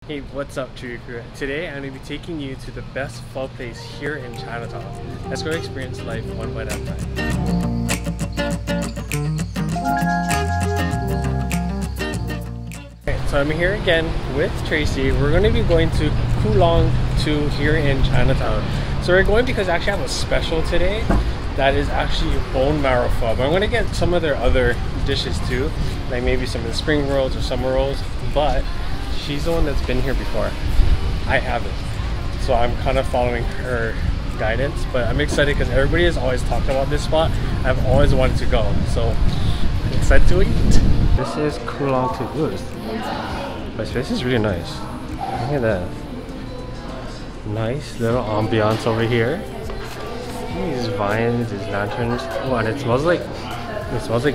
Hey, what's up, Chewy Crew? Today I'm going to be taking you to the best pho place here in Chinatown. Let's go experience life one bite at a time. Okay, so I'm here again with Tracy. We're going to be going to Kulong 2 here in Chinatown. So we're going because I actually have a special today that is actually bone marrow pho. But I'm going to get some of their other dishes too, like maybe some of the spring rolls or summer rolls, but she's the one that's been here before. I haven't. So I'm kind of following her guidance, but I'm excited because everybody has always talked about this spot. I've always wanted to go, so I'm excited to eat. This is Kulong 2. But this is really nice. Look at that. Nice little ambiance over here. These vines, these lanterns. Oh, and it smells like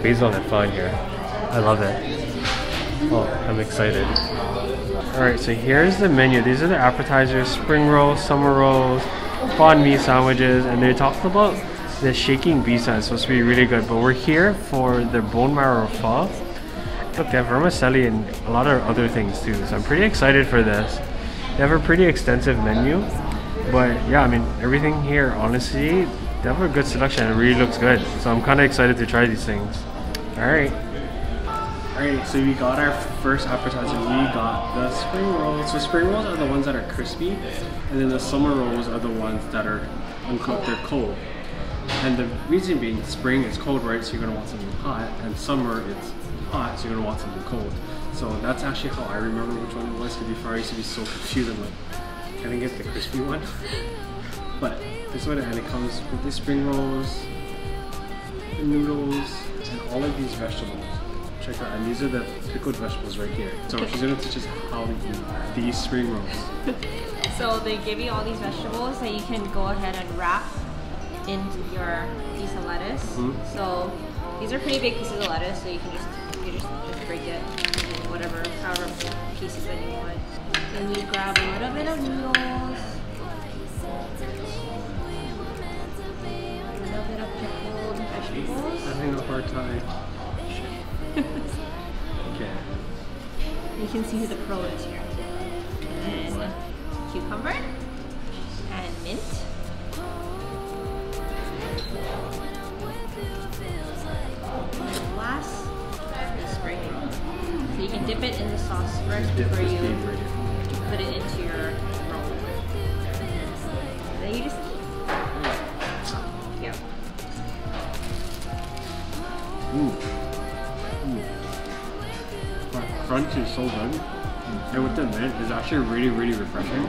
basil and pho in here. I love it. Oh, I'm excited. Alright, so here's the menu. These are the appetizers: spring rolls, summer rolls, banh mi sandwiches, and they talked about the shaking beef side. It's supposed to be really good, but we're here for the bone marrow pho. Look, they have vermicelli and a lot of other things too, so I'm pretty excited for this. They have a pretty extensive menu, but yeah, I mean, everything here, honestly, they have a good selection. It really looks good, so I'm kind of excited to try these things. Alright, so we got our first appetizer. We got the spring rolls. So spring rolls are the ones that are crispy, and then the summer rolls are the ones that are uncooked. They're cold. And the reason being, spring is cold, right? So you're gonna want something hot, and summer it's hot, so you're gonna want something cold. So that's actually how I remember which one it was. Because before I used to be so confused. I'm like, can I get the crispy one? But this one, and it comes with the spring rolls, the noodles, and all of these vegetables. Check that, and these are the pickled vegetables right here. So she's gonna teach us how to eat these spring rolls. So they give you all these vegetables that you can go ahead and wrap into your piece of lettuce. So these are pretty big pieces of lettuce, so you can just break it in whatever, however pieces that you want. Then we grab a little bit of noodles, a little bit of pickled vegetables. I'm having a hard time. Okay. You can see who the pro is here. And then cucumber and mint. And last is spring roll. So you can dip it in the sauce first before you put it into your roll. And then you just eat. Yeah. Crunch is so good, and with the mint, it's actually really, really refreshing.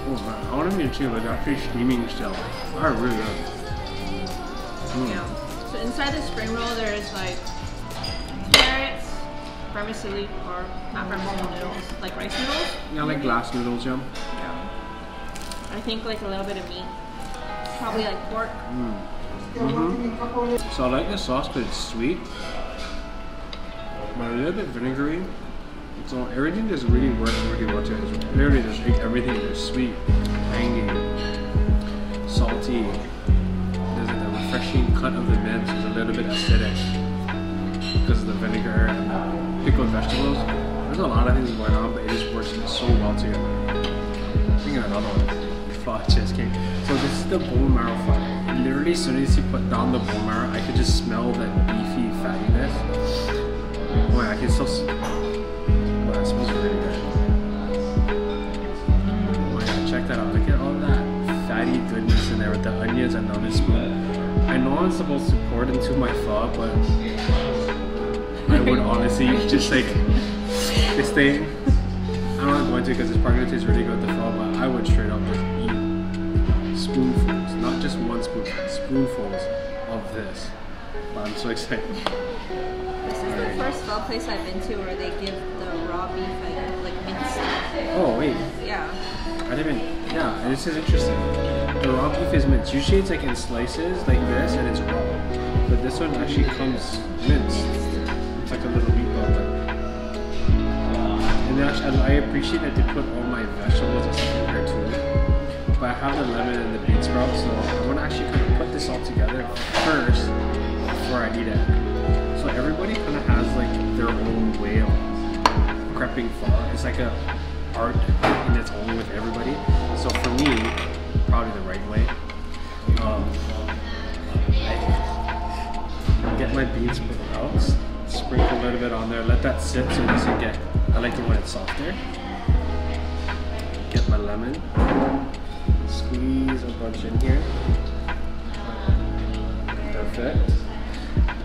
Oh man, I want to be too, but it's actually steaming still. They're really good. Yeah. So inside the spring roll, there's like carrots, vermicelli, or not vermicelli noodles, like rice noodles. Yeah, like glass noodles, yeah. Yeah. I think like a little bit of meat, probably like pork. So I like the sauce, but it's sweet, but a little bit vinegary. So everything just really works really well together. Literally, just everything is sweet, tangy, salty. There's like a refreshing cut of the mint. It's a little bit acidic because of the vinegar and the pickled vegetables. There's a lot of things going on, but it just works so well together. I think another one, pho cheesecake. So this is the bone marrow pho. Literally, as soon as you put down the bone marrow, I could just smell that beefy fattiness. Oh yeah, I can still. Oh, that smells really good. Oh yeah, check that out. Look at all that fatty goodness in there with the onions and on the spoon. I know I'm supposed to pour it into my pho, but I would honestly just like this thing. I'm not going to because it's probably gonna taste really good with the pho, but I would straight up just eat spoonfuls, not just one spoonful, spoonfuls of this. But I'm so excited. This is the first pho place I've been to where they give the raw beef like minced. Oh wait. Yeah. I didn't. Yeah, this is interesting. The raw beef is minced. Usually it's like in slices like this and it's raw, but this one actually comes minced. It's like a little meatball. And actually, I appreciate that they put all my vegetables and stuff in there too. But I have the lemon and the bean sprouts, so I want to actually kind of put this all together first before I eat it. So everybody kind of has like their own way of prepping pho. It's like a art in its own with everybody. So for me, probably the right way. I get my beans sprouts, sprinkle a little bit on there, let that sit so it doesn't get, I like it when it's softer. Get my lemon, squeeze a bunch in here. Perfect.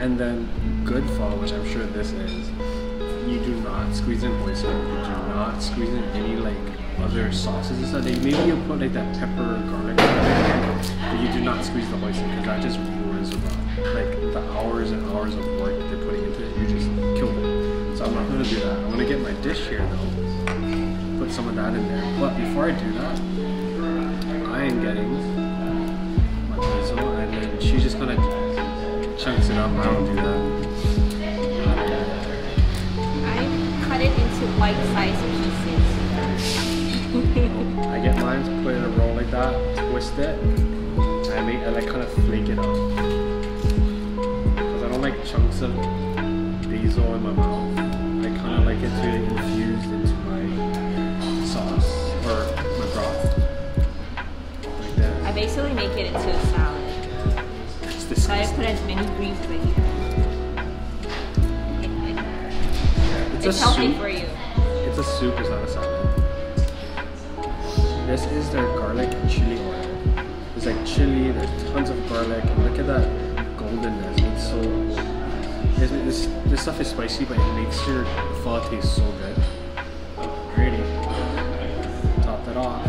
And then good pho, which I'm sure this is, you do not squeeze in hoisin, you do not squeeze in any like other sauces and stuff. Maybe you put like that pepper, garlic, but you do not squeeze the hoisin because that just ruins the broth. Like the hours and hours of work that they're putting into it, you just killed it. So I'm not gonna do that. I'm gonna get my dish here though, put some of that in there. But before I do that, I am getting my basil, and then she's just gonna chunks it up. I don't do that. I cut it into bite-sized pieces. I get mine, put it in a roll like that, twist it, and I like kind of flake it up. Because I don't like chunks of basil in my mouth. I kind of like it to infuse into my sauce or my broth. Like that. I basically make it into a salad. It's So I disgusting. put as many greens as I can. It's a healthy soup. for you. It's a soup, it's not a salad. This is their garlic and chili oil. There's like chili, there's tons of garlic, and look at that goldenness. It's so, this stuff is spicy, but it makes your pho taste so good. Alrighty, top that off.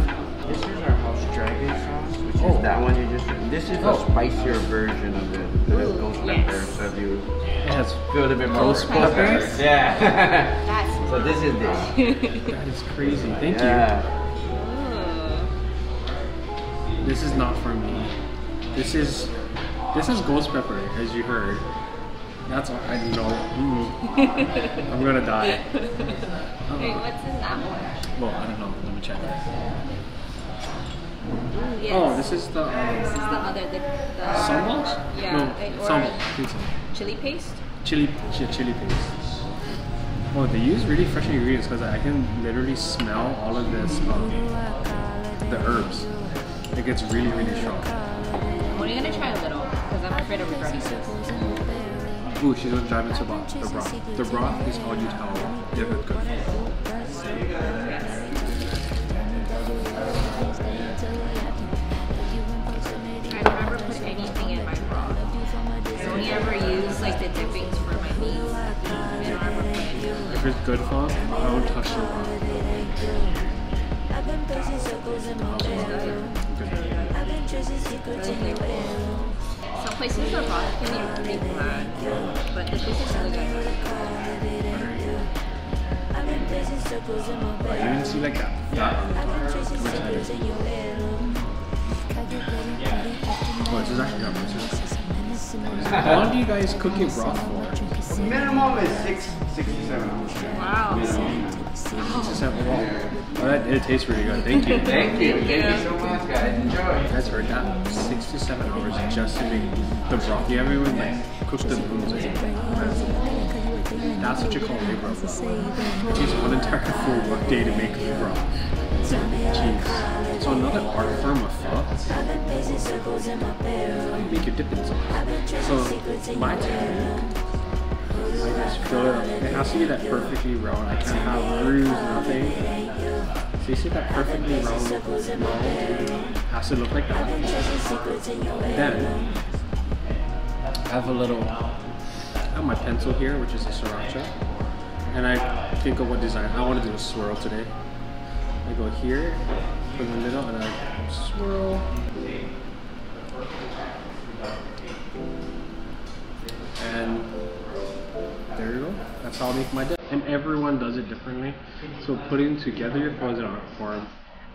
This is our house dragon sauce, which is that one you just. This is a spicier version of it. It has ghost pepper, so if you It has feel a bit more ghost peppers? Yeah. That's So this is this. That is crazy. Thank Yeah. Ooh. you. This is not for me. This is ghost pepper, as you heard. That's all I know. I'm gonna die. Wait, what's in that one? Well, I don't know. Let me check. Ooh, yes. Oh, this is the This is the other, the sambal? Yeah, No, or sambal. I think so. chili paste. Chili paste. Oh, they use really fresh ingredients because I can literally smell all of this, the herbs. It gets really, really strong. I'm only gonna try a little because I'm afraid of regretting this. Ooh, she's gonna dive into the broth. The broth is all you tell if it's good. I never put anything in my broth. I only ever use like the dippings for my meat. I don't ever put anything. If it's good pho, I don't touch the broth. Some places the broth can be pretty bland, but this is really good. You didn't see like that fat on the top. Oh, this is actually not much. How long do you guys cook your broth for? Minimum is 6 to 7 hours. Wow. 6 to 7. Oh, it tastes really good. Thank you. Thank you. Thank you so much, guys. Enjoy. You guys heard that? 6 to 7 hours just to make the broth. You ever even like cook the noodles? That's what you call a broth. It takes one entire full work day to make the broth. Jeez. So another art form of pho. How do you make your dipping sauce? So my technique, I just fill it up. It has to be that perfectly round. I can't have bruise, nothing. So you see that perfectly round has to look like that. Then I have I have my pencil here, which is a sriracha, and I think of what design I want to do a swirl today. I go here, put in the middle, and I swirl. And there you go. That's how I make my dip. And everyone does it differently. So putting together your pho in an art form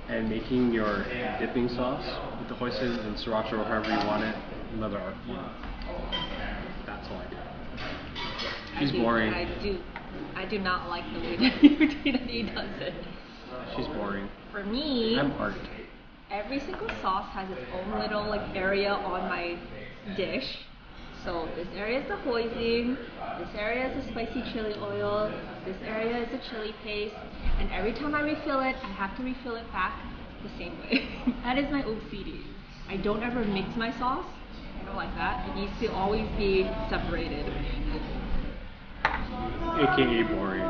and making your dipping sauce with the hoisin and sriracha or however you want it, another art form. That's all I do. She's boring. I do not like the way that he does it. She's boring. For me, I'm art. every single sauce has its own little like area on my dish. So So this area is the hoisin, this area is the spicy chili oil, this area is the chili paste, and every time I refill it, I have to refill it back the same way. That is my OCD. I don't ever mix my sauce. I don't like that. It needs to always be separated. AKA boring.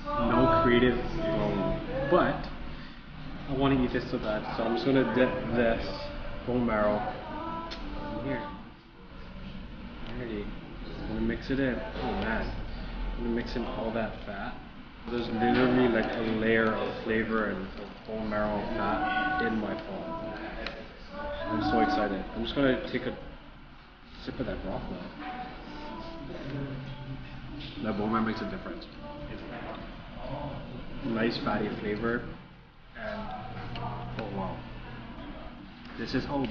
No creative zone. But I want to eat this so bad, so I'm just gonna dip this bone marrow in here. Alrighty. I'm gonna mix it in. Oh man. I'm gonna mix in all that fat. There's literally like a layer of flavor and bone marrow fat in my phone. I'm so excited. I'm just gonna take a sip of that broth now. That bone marrow makes a difference. Nice fatty flavor, and oh wow. This is how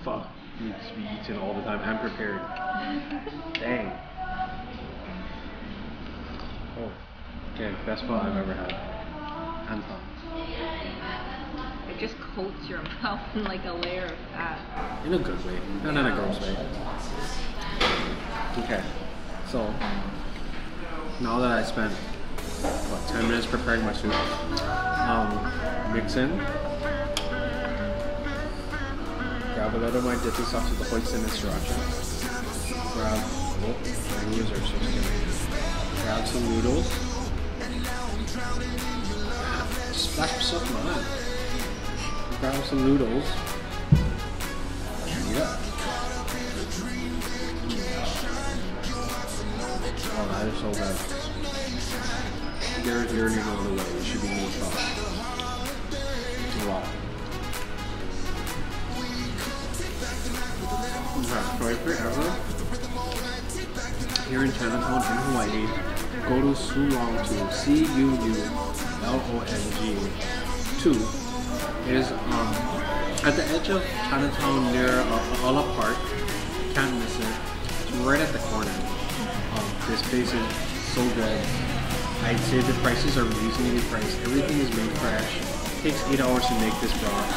pho needs to be eaten all the time and prepared. Dang. Oh, okay, best pho I've ever had. Hands down. It just coats your mouth in like a layer of fat. In a good way, not in a gross way. Okay, so now that I spent about 10 minutes preparing my soup, mix in, grab a little of my dipping sauce with the hoisin and sriracha, grab, my knees are so skinny, grab some noodles, splash stuff on. Grab some noodles, and eat up. Oh, that is so good. There's literally no other way. It should be more sauce. Wow. Okay, so if ever here in Chinatown in Hawaii, go to Suulong 2, CUULONG 2. Is at the edge of Chinatown near Ala Park. Can't miss it. It's right at the corner. This place is so good. I'd say the prices are reasonably priced. Everything is made fresh. It takes 8 hours to make this broth.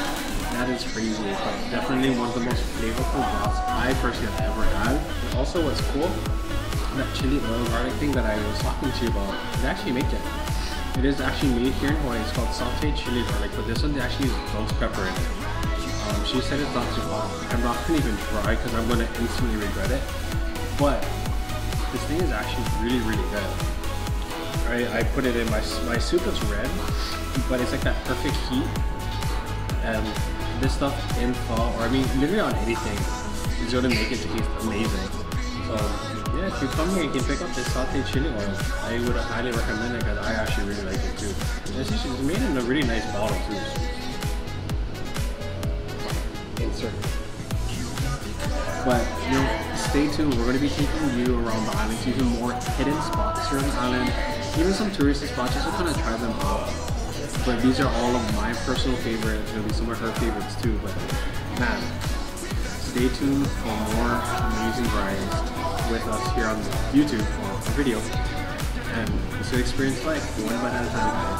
That is crazy, but definitely one of the most flavorful broths I personally have ever had. And also what's cool, that chili oil garlic thing that I was talking to you about, they actually make it. It is actually made here in Hawaii. It's called sauteed chili garlic, but this one they actually use ghost pepper in it. She said it's not too hot. I'm not gonna even try because I'm gonna instantly regret it. But this thing is actually really, really good. I put it in my soup is red, but it's like that perfect heat. And this stuff in pho, or I mean literally on anything, is gonna make it taste amazing. So yeah, if you come here, you can pick up this sauteed chili oil. I would highly recommend it because I actually really like it too. It's made in a really nice bottle too. Insert. But you know, stay tuned. We're going to be taking you around the island to even more hidden spots here on the island, even some touristy spots, just to kind of try them out. But these are all of my personal favorites. It's going to be some of her favorites too. But man, stay tuned for more amazing grinds with us here on YouTube or video, and it's an experience like one bite at a time.